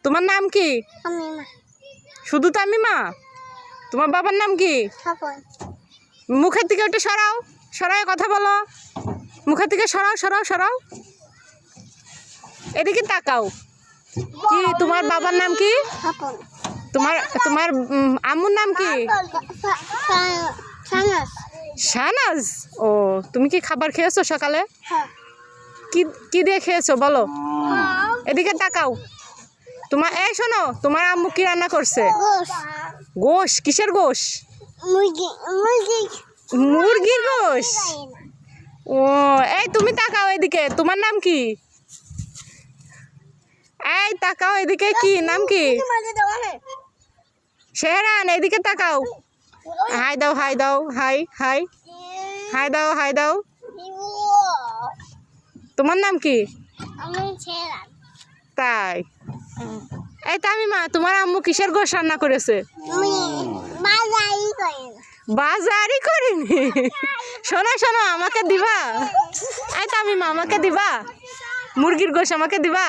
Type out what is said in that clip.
তোমার নাম কি? শুধু তামিমা? তোমার বাবার নাম কি? মুখের থেকে ওটা সরাও, সরাই কথা বলো। মুখের থেকে সরাও সরাও সরাও। এদিকে তাকাও। কি তোমার বাবার নাম কি? তোমার তোমার আম্মুর নাম কি? শাহনাজ। ও, তুমি কি খাবার খেয়েছো সকালে? কি কি দিয়ে খেয়েছো বলো? এদিকে তাকাও। তোমার এই শোনো, তোমার আম্মু কি রান্না করছে? গোশ। কিসের গোশ? মুরগির গোশ। ও, এই তুমি তাকাও এদিকে। তোমার নাম কি? এই তাকাও এদিকে। কি নাম কি? শেহরান, এদিকে তাকাও। হাই দাও, হাই দাও, হাই হাই হাই দাও, হাই দাও। তোমার নাম কি? তাই? এই তামিমা, তোমার আম্মু কিসের গোশ রান্না করেছে? বাজারই করিনি। শোনো শোনো, আমাকে দিবা? এই তামিমা, আমাকে দিবা? মুরগির গোশ আমাকে দিবা?